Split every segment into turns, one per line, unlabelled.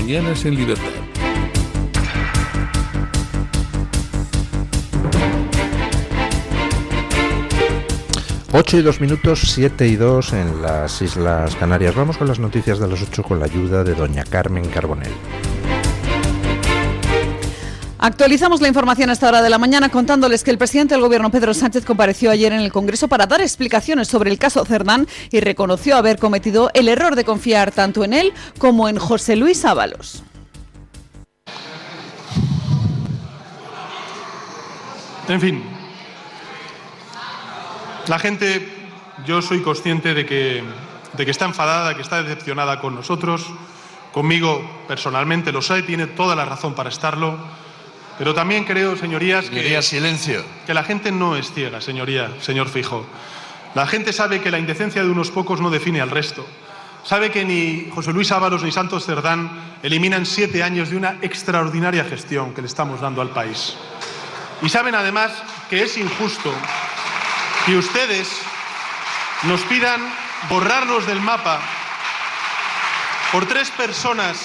Mañanas en Libertad.
8:02, 7:02 en las Islas Canarias. Vamos con las noticias de las 8 con la ayuda de doña Carmen Carbonell.
Actualizamos la información a esta hora de la mañana contándoles que el presidente del Gobierno, Pedro Sánchez, compareció ayer en el Congreso para dar explicaciones sobre el caso Cerdán y reconoció haber cometido el error de confiar tanto en él como en José Luis Ábalos.
En fin, la gente, yo soy consciente de que está enfadada, que está decepcionada con nosotros, conmigo personalmente, lo sabe, tiene toda la razón para estarlo, pero también creo, señorías, que la gente no es ciega, señor Feijóo. La gente sabe que la indecencia de unos pocos no define al resto. Sabe que ni José Luis Ábalos ni Santos Cerdán eliminan 7 años de una extraordinaria gestión que le estamos dando al país. Y saben además que es injusto que ustedes nos pidan borrarnos del mapa por 3 personas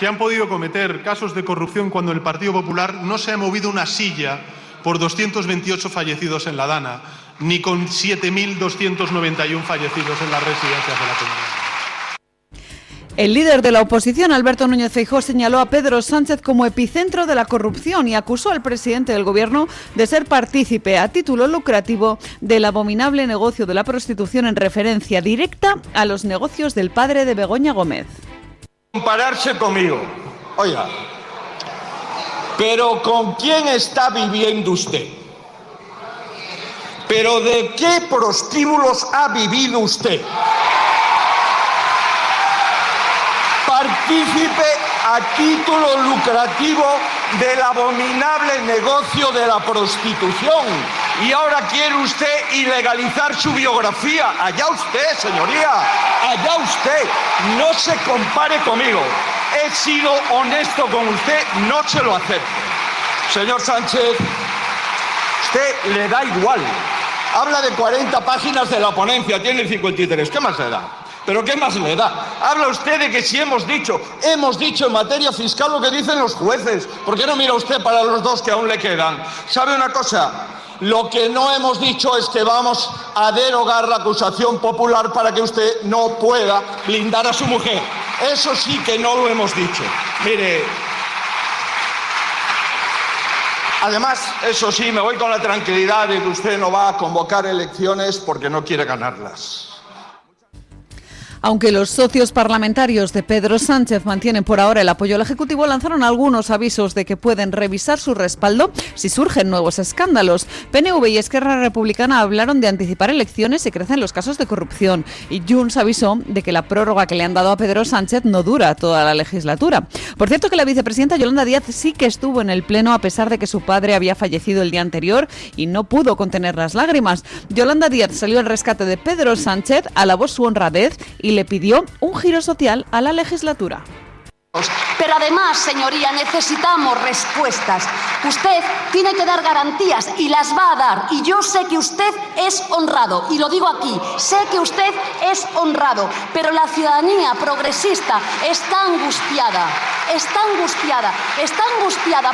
que han podido cometer casos de corrupción cuando el Partido Popular no se ha movido una silla por 228 fallecidos en la Dana, ni con 7.291 fallecidos en las residencias de la comunidad.
El líder de la oposición, Alberto Núñez Feijóo, señaló a Pedro Sánchez como epicentro de la corrupción y acusó al presidente del Gobierno de ser partícipe a título lucrativo del abominable negocio de la prostitución en referencia directa a los negocios del padre de Begoña Gómez.
Compararse conmigo. Oiga, pero ¿con quién está viviendo usted? ¿Pero de qué prostíbulos ha vivido usted? Partícipe a título lucrativo del abominable negocio de la prostitución. Y ahora quiere usted ilegalizar su biografía. Allá usted, señoría, allá usted. No se compare conmigo. He sido honesto con usted, no se lo acepto. Señor Sánchez, usted le da igual. Habla de 40 páginas de la ponencia, tiene 53. ¿Qué más le da? ¿Pero qué más le da? Habla usted de que si hemos dicho en materia fiscal lo que dicen los jueces. ¿Por qué no mira usted para los 2 que aún le quedan? ¿Sabe una cosa? Lo que no hemos dicho es que vamos a derogar la acusación popular para que usted no pueda blindar a su mujer. Eso sí que no lo hemos dicho. Mire, además, eso sí, me voy con la tranquilidad de que usted no va a convocar elecciones porque no quiere ganarlas.
Aunque los socios parlamentarios de Pedro Sánchez mantienen por ahora el apoyo al Ejecutivo, lanzaron algunos avisos de que pueden revisar su respaldo si surgen nuevos escándalos. PNV y Esquerra Republicana hablaron de anticipar elecciones si crecen los casos de corrupción. Y Junts avisó de que la prórroga que le han dado a Pedro Sánchez no dura toda la legislatura. Por cierto, que la vicepresidenta Yolanda Díaz sí que estuvo en el Pleno a pesar de que su padre había fallecido el día anterior y no pudo contener las lágrimas. Yolanda Díaz salió al rescate de Pedro Sánchez, alabó su honradez y le pidió un giro social a la legislatura.
Pero además, señoría, necesitamos respuestas. Usted tiene que dar garantías y las va a dar. Y yo sé que usted es honrado, y lo digo aquí, sé que usted es honrado, pero la ciudadanía progresista está angustiada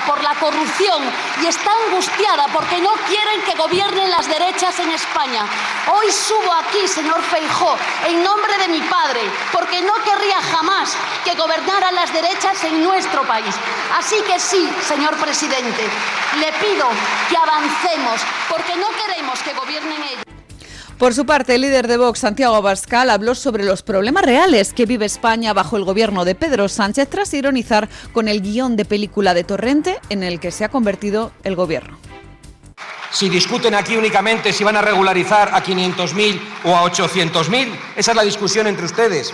por la corrupción y está angustiada porque no quieren que gobiernen las derechas en España. Hoy subo aquí, señor Feijóo, en nombre de mi padre, porque no querría jamás que gobernaran las derechas en nuestro país. Así que sí, señor presidente, le pido que avancemos, porque no queremos que gobiernen ellos.
Por su parte, el líder de Vox, Santiago Abascal, habló sobre los problemas reales que vive España bajo el gobierno de Pedro Sánchez tras ironizar con el guión de película de Torrente en el que se ha convertido el gobierno.
Si discuten aquí únicamente si van a regularizar a 500.000 o a 800.000, esa es la discusión entre ustedes.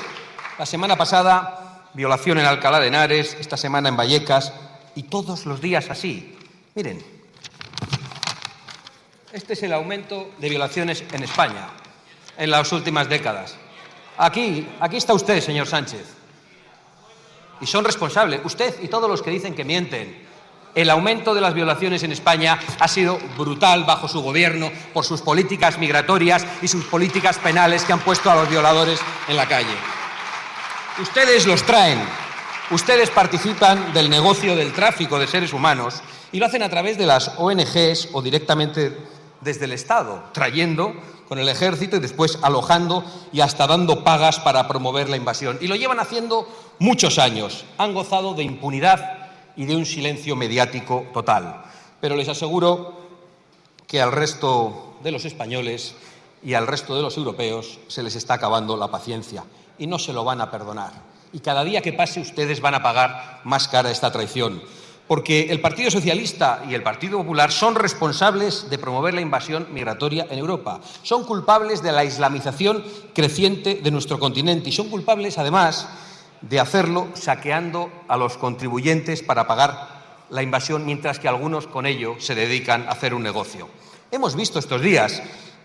La semana pasada, violación en Alcalá de Henares, esta semana en Vallecas, y todos los días así. Miren. Este es el aumento de violaciones en España en las últimas décadas. Aquí está usted, señor Sánchez. Y son responsables, usted y todos los que dicen que mienten. El aumento de las violaciones en España ha sido brutal bajo su gobierno por sus políticas migratorias y sus políticas penales que han puesto a los violadores en la calle. Ustedes los traen Ustedes participan del negocio del tráfico de seres humanos y lo hacen a través de las ONGs o directamente desde el Estado, trayendo con el ejército y después alojando y hasta dando pagas para promover la invasión. Y lo llevan haciendo muchos años. Han gozado de impunidad y de un silencio mediático total. Pero les aseguro que al resto de los españoles y al resto de los europeos se les está acabando la paciencia y no se lo van a perdonar. Y cada día que pase ustedes van a pagar más cara esta traición. Porque el Partido Socialista y el Partido Popular son responsables de promover la invasión migratoria en Europa. Son culpables de la islamización creciente de nuestro continente y son culpables, además, de hacerlo saqueando a los contribuyentes para pagar la invasión, mientras que algunos con ello se dedican a hacer un negocio. Hemos visto estos días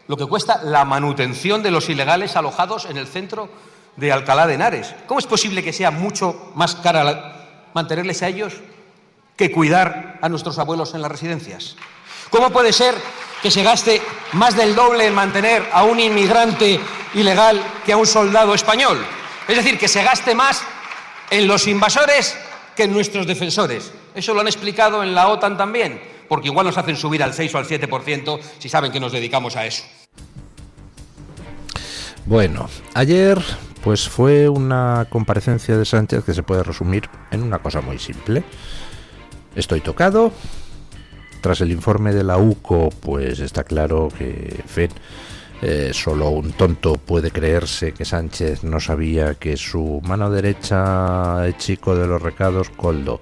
lo que cuesta la manutención de los ilegales alojados en el centro de Alcalá de Henares. ¿Cómo es posible que sea mucho más cara mantenerles a ellos que cuidar a nuestros abuelos en las residencias? ¿Cómo puede ser que se gaste más del doble en mantener a un inmigrante ilegal que a un soldado español? Es decir, que se gaste más en los invasores que en nuestros defensores. Eso lo han explicado en la OTAN también, porque igual nos hacen subir al 6 o al 7% si saben que nos dedicamos a eso.
Bueno, ayer pues fue una comparecencia de Sánchez que se puede resumir en una cosa muy simple. Estoy tocado. Tras el informe de la UCO, pues está claro que, en fin, solo un tonto puede creerse que Sánchez no sabía que su mano derecha, el chico de los recados, Koldo,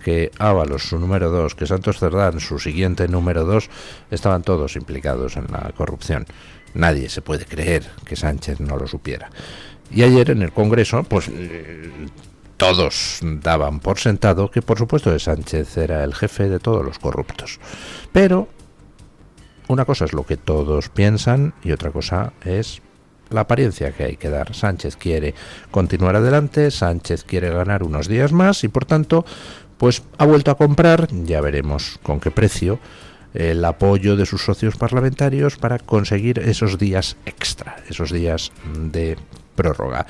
que Ábalos, su número 2, que Santos Cerdán, su siguiente número 2, estaban todos implicados en la corrupción. Nadie se puede creer que Sánchez no lo supiera. Y ayer en el Congreso, pues todos daban por sentado que por supuesto que Sánchez era el jefe de todos los corruptos. Pero una cosa es lo que todos piensan y otra cosa es la apariencia que hay que dar. Sánchez quiere continuar adelante, Sánchez quiere ganar unos días más y por tanto pues ha vuelto a comprar, ya veremos con qué precio, el apoyo de sus socios parlamentarios para conseguir esos días extra, esos días de prórroga.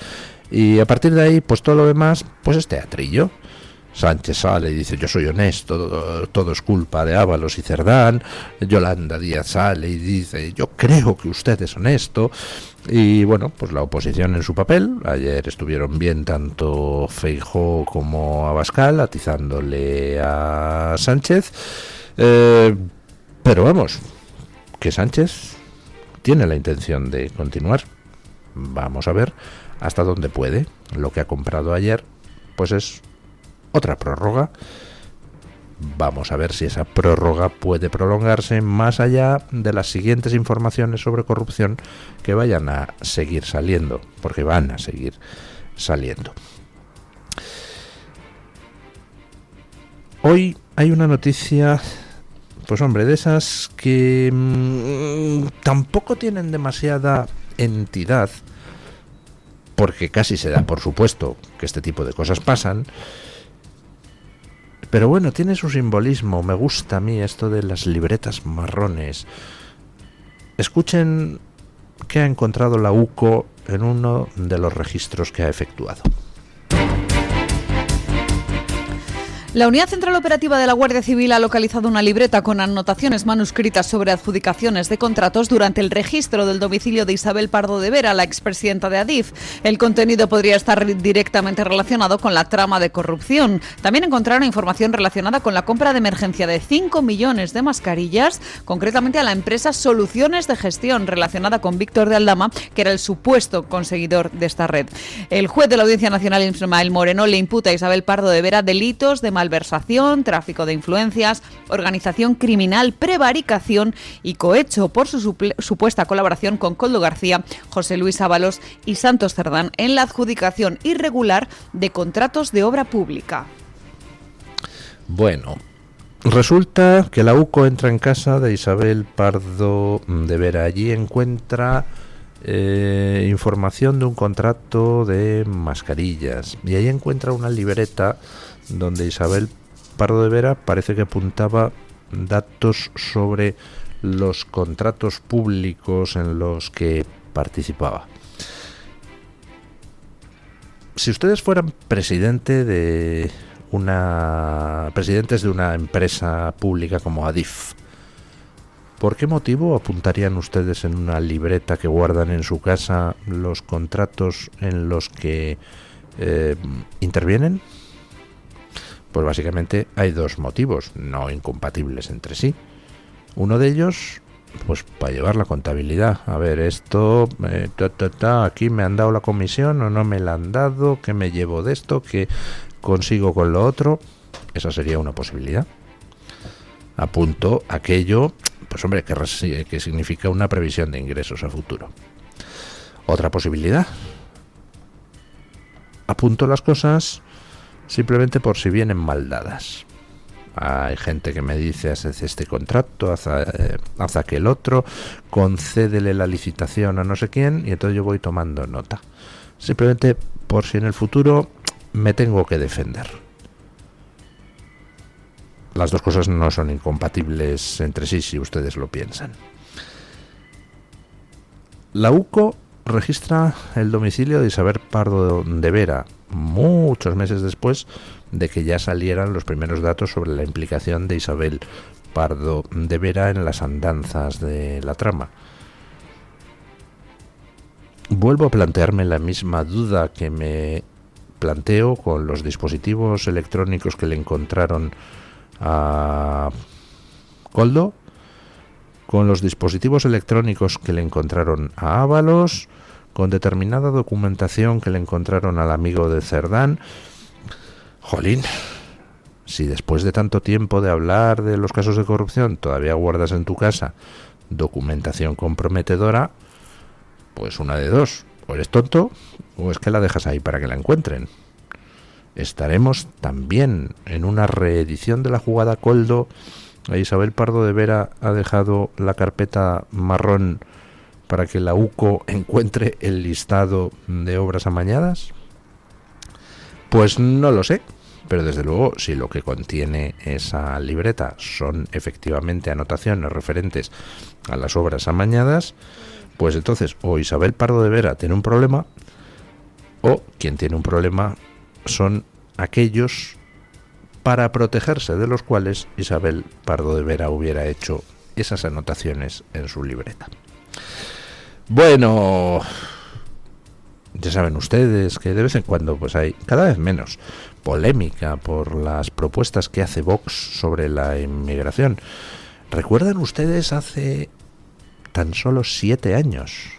Y a partir de ahí, pues todo lo demás, pues es teatrillo. Sánchez sale y dice: yo soy honesto, todo es culpa de Ábalos y Cerdán. Yolanda Díaz sale y dice: yo creo que usted es honesto. Y bueno, pues la oposición en su papel. Ayer estuvieron bien tanto Feijóo como Abascal atizándole a Sánchez. Pero vamos, que Sánchez tiene la intención de continuar. Vamos a ver hasta dónde puede. Lo que ha comprado ayer, pues es otra prórroga. Vamos a ver si esa prórroga puede prolongarse más allá de las siguientes informaciones sobre corrupción que vayan a seguir saliendo, porque van a seguir saliendo. Hoy hay una noticia, pues hombre, de esas que tampoco tienen demasiada entidad, porque casi se da por supuesto que este tipo de cosas pasan. Pero bueno, tiene su simbolismo. Me gusta a mí esto de las libretas marrones. Escuchen qué ha encontrado la UCO en uno de los registros que ha efectuado.
La Unidad Central Operativa de la Guardia Civil ha localizado una libreta con anotaciones manuscritas sobre adjudicaciones de contratos durante el registro del domicilio de Isabel Pardo de Vera, la expresidenta de Adif. El contenido podría estar directamente relacionado con la trama de corrupción. También encontraron información relacionada con la compra de emergencia de 5 millones de mascarillas, concretamente a la empresa Soluciones de Gestión, relacionada con Víctor de Aldama, que era el supuesto conseguidor de esta red. El juez de la Audiencia Nacional, Ismael Moreno, le imputa a Isabel Pardo de Vera delitos de malversación, tráfico de influencias, organización criminal, prevaricación y cohecho por su supuesta colaboración con Koldo García, José Luis Ábalos y Santos Cerdán en la adjudicación irregular de contratos de obra pública.
Bueno, resulta que la UCO entra en casa de Isabel Pardo de Vera. Allí encuentra información de un contrato de mascarillas y ahí encuentra una libreta donde Isabel Pardo de Vera parece que apuntaba datos sobre los contratos públicos en los que participaba. si ustedes fueran presidentes de una empresa pública como Adif, ¿por qué motivo apuntarían ustedes en una libreta que guardan en su casa los contratos en los que intervienen? Pues básicamente hay dos motivos, no incompatibles entre sí. Uno de ellos, pues para llevar la contabilidad. A ver, esto, aquí me han dado la comisión o no me la han dado, ¿qué me llevo de esto? ¿Qué consigo con lo otro? Esa sería una posibilidad. Apunto aquello, pues hombre, que significa una previsión de ingresos a futuro. Otra posibilidad. Apunto las cosas simplemente por si vienen mal dadas. Hay gente que me dice, haz este contrato, haz aquel otro, concédele la licitación a no sé quién, y entonces yo voy tomando nota. Simplemente por si en el futuro me tengo que defender. Las dos cosas no son incompatibles entre sí, si ustedes lo piensan. La UCO registra el domicilio de Isabel Pardo de Vera muchos meses después de que ya salieran los primeros datos sobre la implicación de Isabel Pardo de Vera en las andanzas de la trama. Vuelvo a plantearme la misma duda que me planteo con los dispositivos electrónicos que le encontraron a Koldo, con los dispositivos electrónicos que le encontraron a Ábalos, con determinada documentación que le encontraron al amigo de Cerdán. Jolín, si después de tanto tiempo de hablar de los casos de corrupción todavía guardas en tu casa documentación comprometedora, pues una de dos: o eres tonto o es que la dejas ahí para que la encuentren. Estaremos también en una reedición de la jugada Koldo. Isabel Pardo de Vera ha dejado la carpeta marrón para que la UCO encuentre el listado de obras amañadas. Pues no lo sé, pero desde luego si lo que contiene esa libreta son efectivamente anotaciones referentes a las obras amañadas, pues entonces o Isabel Pardo de Vera tiene un problema, o quien tiene un problema son aquellos para protegerse de los cuales Isabel Pardo de Vera hubiera hecho esas anotaciones en su libreta. Bueno, ya saben ustedes que de vez en cuando pues hay cada vez menos polémica por las propuestas que hace Vox sobre la inmigración. ¿Recuerdan ustedes hace tan solo 7 años?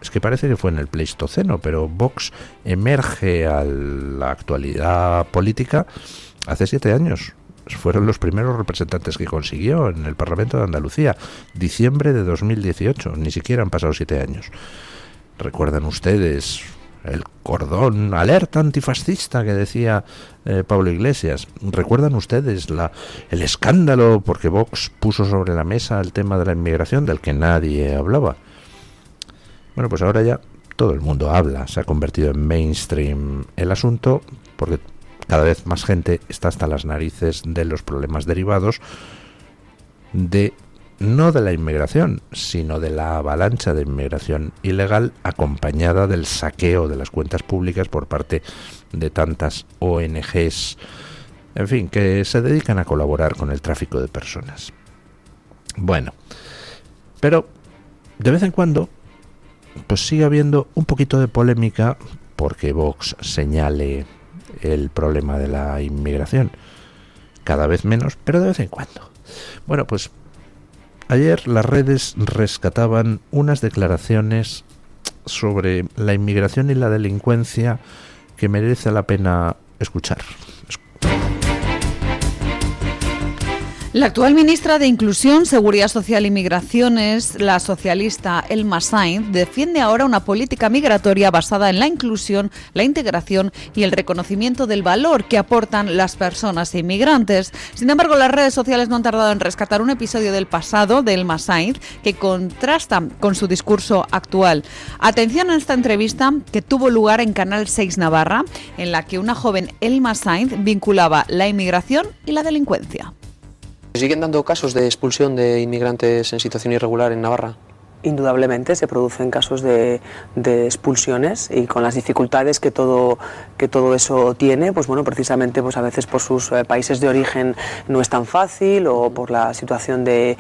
Es que parece que fue en el Pleistoceno, pero Vox emerge a la actualidad política hace 7 años. Fueron los primeros representantes que consiguió en el Parlamento de Andalucía, diciembre de 2018, ni siquiera han pasado 7 años. ¿Recuerdan ustedes el cordón alerta antifascista que decía Pablo Iglesias? ¿Recuerdan ustedes el escándalo porque Vox puso sobre la mesa el tema de la inmigración del que nadie hablaba? Bueno, pues ahora ya todo el mundo habla, se ha convertido en mainstream el asunto, porque cada vez más gente está hasta las narices de los problemas derivados no de la inmigración, sino de la avalancha de inmigración ilegal acompañada del saqueo de las cuentas públicas por parte de tantas ONGs, en fin, que se dedican a colaborar con el tráfico de personas. Bueno, pero de vez en cuando pues sigue habiendo un poquito de polémica porque Vox señale el problema de la inmigración. Cada vez menos, pero de vez en cuando. Bueno, pues ayer las redes rescataban unas declaraciones sobre la inmigración y la delincuencia que merece la pena escuchar.
La actual ministra de Inclusión, Seguridad Social y Migraciones, la socialista Elma Sainz, defiende ahora una política migratoria basada en la inclusión, la integración y el reconocimiento del valor que aportan las personas inmigrantes. Sin embargo, las redes sociales no han tardado en rescatar un episodio del pasado de Elma Sainz que contrasta con su discurso actual. Atención a esta entrevista que tuvo lugar en Canal 6 Navarra, en la que una joven Elma Sainz vinculaba la inmigración y la delincuencia.
¿Siguen dando casos de expulsión de inmigrantes en situación irregular en Navarra? indudablemente se producen casos de expulsiones, y con las dificultades que todo eso tiene, pues bueno, precisamente pues a veces por sus países de origen no es tan fácil, o por la situación de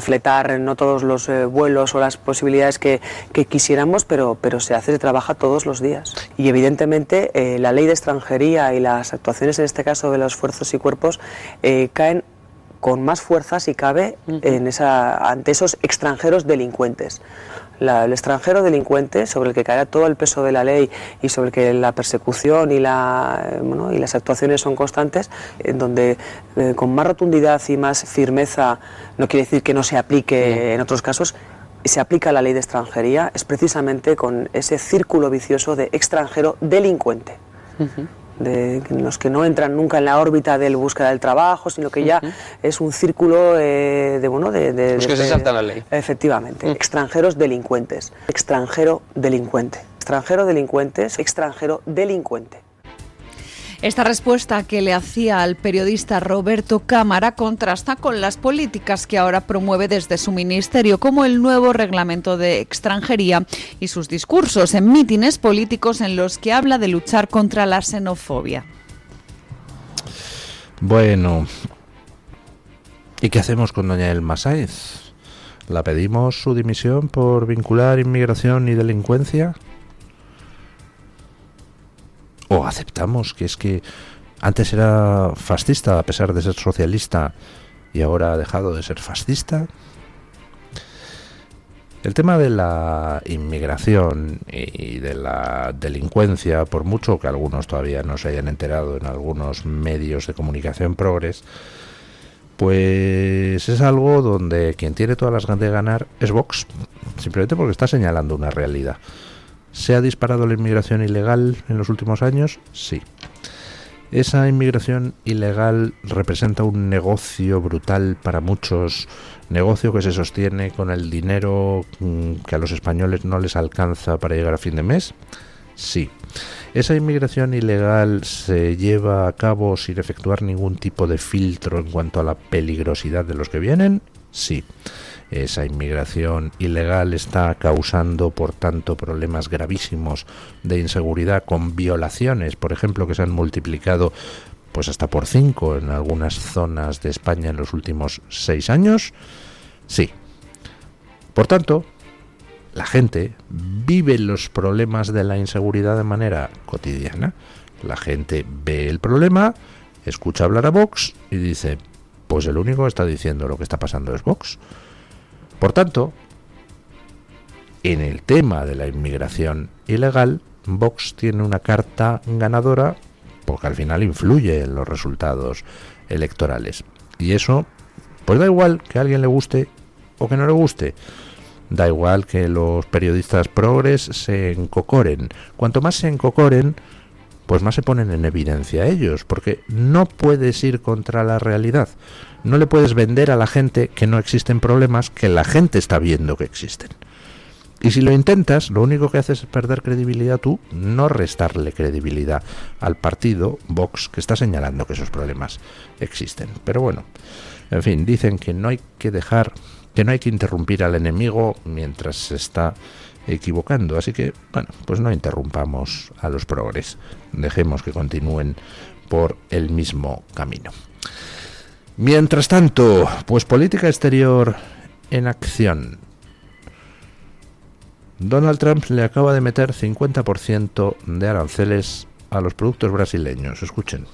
fletar no todos los vuelos o las posibilidades que quisiéramos, pero se trabaja todos los días. Y evidentemente la ley de extranjería y las actuaciones en este caso de los fuerzas y cuerpos caen con más fuerza, si cabe, ante esos extranjeros delincuentes. El extranjero delincuente, sobre el que caerá todo el peso de la ley y sobre el que la persecución y las actuaciones son constantes, en donde con más rotundidad y más firmeza, no quiere decir que no se aplique en otros casos, se aplica la ley de extranjería, es precisamente con ese círculo vicioso de extranjero delincuente. De los que no entran nunca en la órbita de la búsqueda del trabajo, sino que ya es un círculo
los que se saltan la ley.
Efectivamente, extranjeros delincuentes, extranjero delincuente, extranjero delincuentes, extranjero delincuente.
Esta respuesta que le hacía al periodista Roberto Cámara contrasta con las políticas que ahora promueve desde su ministerio, como el nuevo reglamento de extranjería y sus discursos en mítines políticos en los que habla de luchar contra la xenofobia.
Bueno, ¿y qué hacemos con doña Elma Sáez? ¿La pedimos su dimisión por vincular inmigración y delincuencia? ¿O aceptamos que es que antes era fascista a pesar de ser socialista y ahora ha dejado de ser fascista? El tema de la inmigración y de la delincuencia, por mucho que algunos todavía no se hayan enterado en algunos medios de comunicación progres, pues es algo donde quien tiene todas las ganas de ganar es Vox, simplemente porque está señalando una realidad. ¿Se ha disparado la inmigración ilegal en los últimos años? Sí. Esa inmigración ilegal representa un negocio brutal para muchos, negocio que se sostiene con el dinero que a los españoles no les alcanza para llegar a fin de mes. Sí. ¿Esa inmigración ilegal se lleva a cabo sin efectuar ningún tipo de filtro en cuanto a la peligrosidad de los que vienen? Sí. Esa inmigración ilegal está causando, por tanto, problemas gravísimos de inseguridad, con violaciones, por ejemplo, que se han multiplicado pues hasta por 5 en algunas zonas de España en los últimos 6 años. Sí. Por tanto, la gente vive los problemas de la inseguridad de manera cotidiana. La gente ve el problema, escucha hablar a Vox y dice, pues el único que está diciendo lo que está pasando es Vox. Por tanto, en el tema de la inmigración ilegal, Vox tiene una carta ganadora porque al final influye en los resultados electorales. Y eso, pues da igual que a alguien le guste o que no le guste. Da igual que los periodistas progres se encocoren. Cuanto más se encocoren, pues más se ponen en evidencia ellos, porque no puedes ir contra la realidad. No le puedes vender a la gente que no existen problemas que la gente está viendo que existen. Y si lo intentas, lo único que haces es perder credibilidad tú, no restarle credibilidad al partido Vox, que está señalando que esos problemas existen. Pero bueno, en fin, dicen que no hay que interrumpir al enemigo mientras se está equivocando, así que, bueno, pues no interrumpamos a los progres, dejemos que continúen por el mismo camino. Mientras tanto, pues política exterior en acción. Donald Trump le acaba de meter 50% de aranceles a los productos brasileños. Escuchen.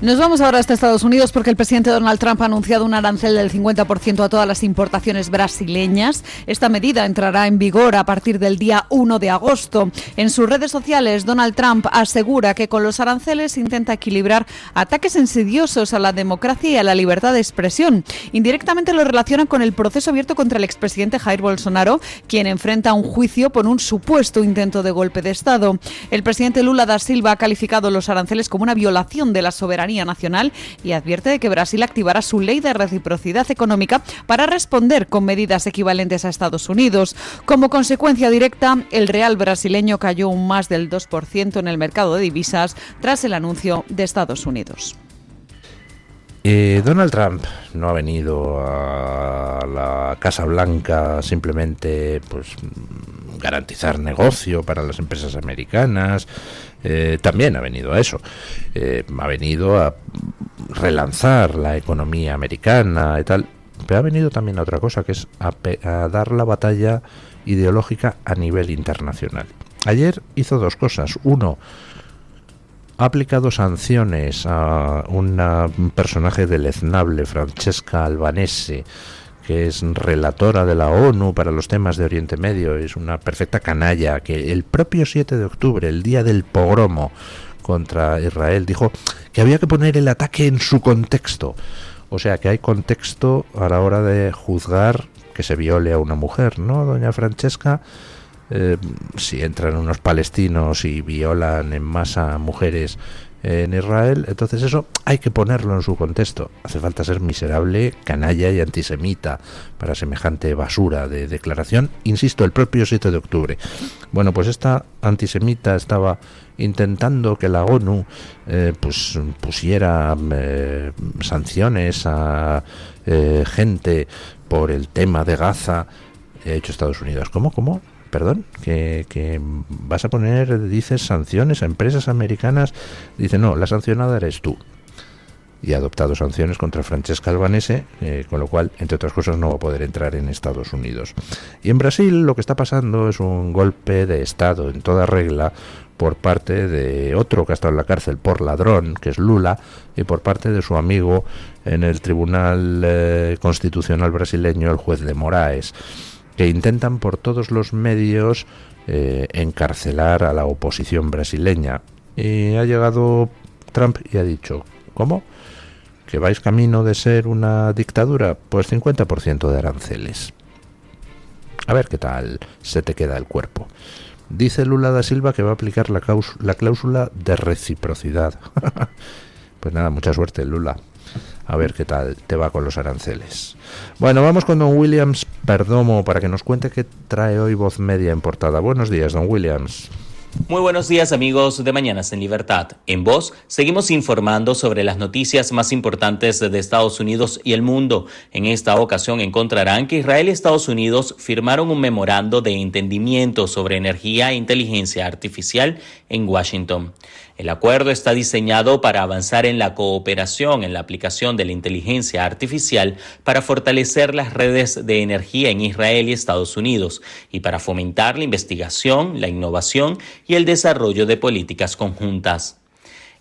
Nos vamos ahora hasta Estados Unidos porque el presidente Donald Trump ha anunciado un arancel del 50% a todas las importaciones brasileñas. Esta medida entrará en vigor a partir del día 1 de agosto. En sus redes sociales, Donald Trump asegura que con los aranceles intenta equilibrar ataques insidiosos a la democracia y a la libertad de expresión. Indirectamente lo relaciona con el proceso abierto contra el expresidente Jair Bolsonaro, quien enfrenta un juicio por un supuesto intento de golpe de Estado. El presidente Lula da Silva ha calificado los aranceles como una violación de la soberanía nacional y advierte de que Brasil activará su ley de reciprocidad económica para responder con medidas equivalentes a Estados Unidos. Como consecuencia directa, el real brasileño cayó un más del 2% en el mercado de divisas tras el anuncio de Estados Unidos.
Donald Trump no ha venido a la Casa Blanca simplemente pues garantizar negocio para las empresas americanas, también ha venido a eso, ha venido a relanzar la economía americana y tal, pero ha venido también a otra cosa, que es a dar la batalla ideológica a nivel internacional. Ayer hizo dos cosas. Uno, ha aplicado sanciones a un personaje deleznable, Francesca Albanese, que es relatora de la ONU para los temas de Oriente Medio. Es una perfecta canalla que el propio 7 de octubre, el día del pogromo contra Israel, dijo que había que poner el ataque en su contexto. O sea, que hay contexto a la hora de juzgar que se viole a una mujer, ¿no, doña Francesca? Si entran unos palestinos y violan en masa a mujeres en Israel, entonces eso hay que ponerlo en su contexto. Hace falta ser miserable, canalla y antisemita para semejante basura de declaración, insisto, el propio 7 de octubre. Bueno, pues esta antisemita estaba intentando que la ONU pues pusiera sanciones a gente por el tema de Gaza. Ha hecho Estados Unidos. ¿Cómo? Perdón, que vas a poner, dices, sanciones a empresas americanas. Dice, no, la sancionada eres tú. Y ha adoptado sanciones contra Francesca Albanese, con lo cual, entre otras cosas, no va a poder entrar en Estados Unidos. Y en Brasil lo que está pasando es un golpe de Estado en toda regla por parte de otro que ha estado en la cárcel por ladrón, que es Lula, y por parte de su amigo en el Tribunal Constitucional brasileño, el juez de Moraes, que intentan por todos los medios encarcelar a la oposición brasileña. Y ha llegado Trump y ha dicho, ¿cómo? ¿Que vais camino de ser una dictadura? Pues 50% de aranceles. A ver qué tal se te queda el cuerpo. Dice Lula da Silva que va a aplicar la cláusula de reciprocidad. Pues nada, mucha suerte, Lula. A ver qué tal te va con los aranceles. Bueno, vamos con don Williams Perdomo para que nos cuente qué trae hoy Voz Media en portada. Buenos días, don Williams.
Muy buenos días, amigos de Mañanas en Libertad. En Voz seguimos informando sobre las noticias más importantes de Estados Unidos y el mundo. En esta ocasión encontrarán que Israel y Estados Unidos firmaron un memorando de entendimiento sobre energía e inteligencia artificial en Washington. El acuerdo está diseñado para avanzar en la cooperación en la aplicación de la inteligencia artificial para fortalecer las redes de energía en Israel y Estados Unidos y para fomentar la investigación, la innovación y el desarrollo de políticas conjuntas.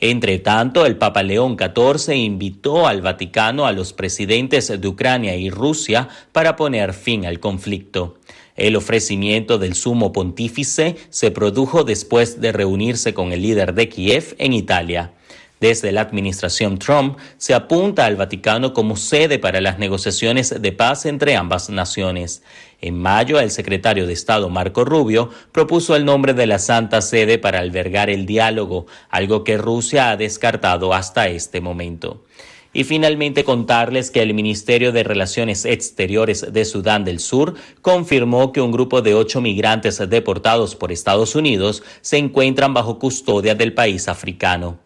Entre tanto, el Papa León XIV invitó al Vaticano a los presidentes de Ucrania y Rusia para poner fin al conflicto. El ofrecimiento del sumo pontífice se produjo después de reunirse con el líder de Kiev en Italia. Desde la administración Trump se apunta al Vaticano como sede para las negociaciones de paz entre ambas naciones. En mayo, el secretario de Estado Marco Rubio propuso el nombre de la Santa Sede para albergar el diálogo, algo que Rusia ha descartado hasta este momento. Y finalmente contarles que el Ministerio de Relaciones Exteriores de Sudán del Sur confirmó que un grupo de 8 migrantes deportados por Estados Unidos se encuentran bajo custodia del país africano.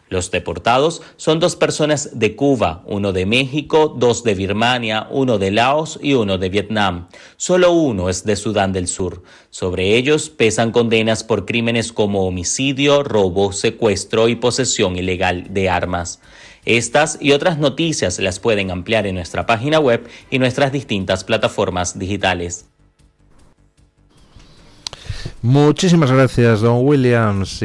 Los deportados son 2 personas de Cuba, 1 de México, 2 de Birmania, 1 de Laos y 1 de Vietnam. Solo 1 es de Sudán del Sur. Sobre ellos pesan condenas por crímenes como homicidio, robo, secuestro y posesión ilegal de armas. Estas y otras noticias las pueden ampliar en nuestra página web y nuestras distintas plataformas digitales.
Muchísimas gracias, don Williams.